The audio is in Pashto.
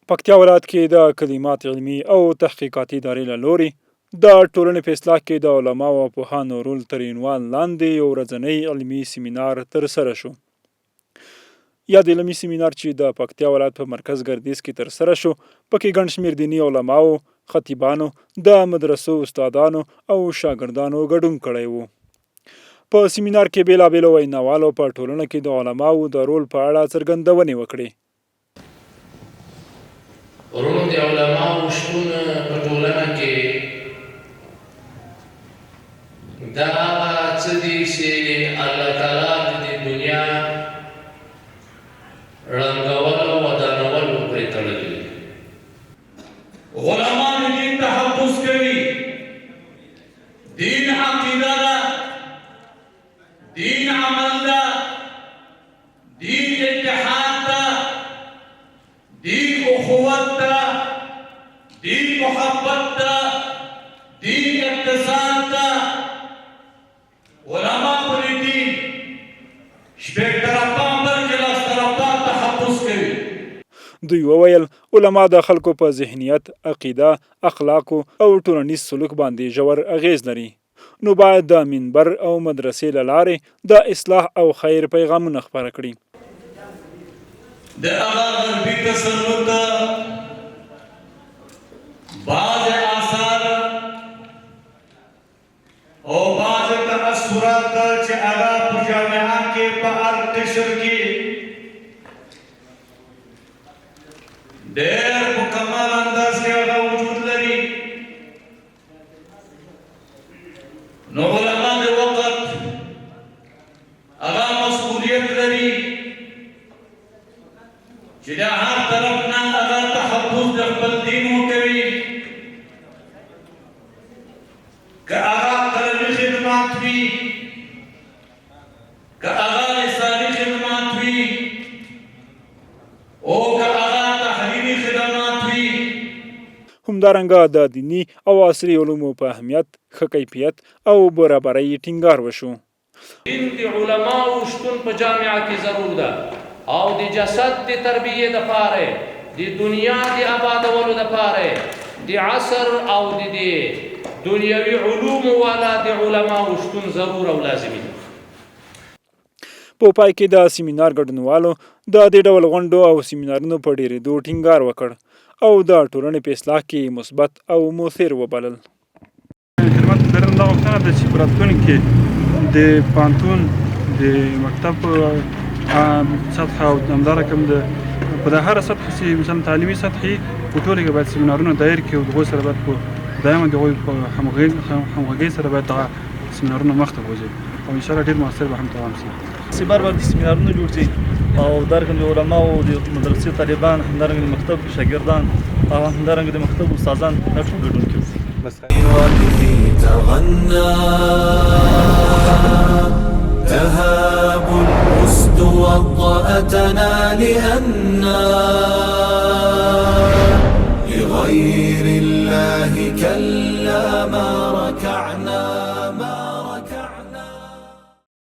پکتیا ولایت کې د کلمات علمي او تحقیقاتي ادارې له لوري د ټولنې په اصلاح کې د علماو او پوهانو رول تر عنوان لاندې یو ورځنی علمي سیمینار ترسره شو. یاد علمي سیمینار چې د پکتیا ولایت په مرکز ګردیز کې ترسره شو، پکې ګڼ شمېر دیني علماو، خطیبانو، د مدرسو استادانو او شاګردانو ګډون کړی و. په سیمینار کې بېلابېلو ویناوالو په ټولنه کې د علماو د رول په اړه څرګندونې وکړې. ورونو د علماو شتون په ټولنه کې دا هغه څه دي چې الله تعالی د دنیا رنګولو او ودانولو پرې تړلي دي. علما د دین تحفظ کوي، دین عقیده ده، دین عمل ده، دین اتحاد ده، دین اخوت ده، دین محبت ده، دین اقتصاد ده. علما پر دین شپږ طرفه بلکې لاس طرفه تحفظ کوي. دوی وویل علما د خلکو په ذهنیت، عقیده، اخلاقو او ټولنیز سلوک باندې ژور اغیز لري، نو باید د منبر او مدرسې له لارې د اصلاح او خیر پیغامونه خپاره کړي. د هغه غربي تسلط بعض آثار او بعض تأثرات چې هغه په جامعه کې په هر قشر کې ډېر په کمال انداز کې هغه وجود لري، نو علما د وخت هغه مسؤلیت لري چې د هر طرف نه هغه تحفظ د خپل دین وکوي. که هغه قلمي خدمات وي، که هغه لساني خدمات وي، او که هغه تحریري خدمات وي. همدارنګه د دیني او عصري علومو په اهمیت، ښه کیفیت او برابرۍ ټینګار وشو. دین د علماو شتون په جامعه کې ضرور ده او د جسد د تربیې دپاره، د دنیا د آبادولو دپاره، د عصر او د دنیوي علومو والا د علماو شتون ضرور او لازمي ده. په پای کې د سیمینار ګډونوالو د دې ډول غونډو او سیمینارونو په ډیرېدو ټینګار وکړ او د ټولنې په اصلاح کې مثبت او مؤثر وبلل. خدمت لرم دا غوښتنه ده چې په راتلونکي کې د پوهنتون د مکتب سطحه او همدارنګه په هره سطحه چې مثلا تعلیمي سطحې په ټولو کې باید سیمینارونه دایر کړي او د هغوی سره باید په دایمه د هغوی په همغږۍ سره باید دغه سیمینارونه مخته وځي او انشاءالله ډېر مؤثر به هم دوام شي. بار باندې سیمینارونه جوړ شي او همدارنګه د علماو د مدرسې طالبان، همدارنګه د مکتب شاګردان او همدارنګه د مکتب استادان دا ټول ګډون کوي. تهاب الأسد وطأتنا لأننا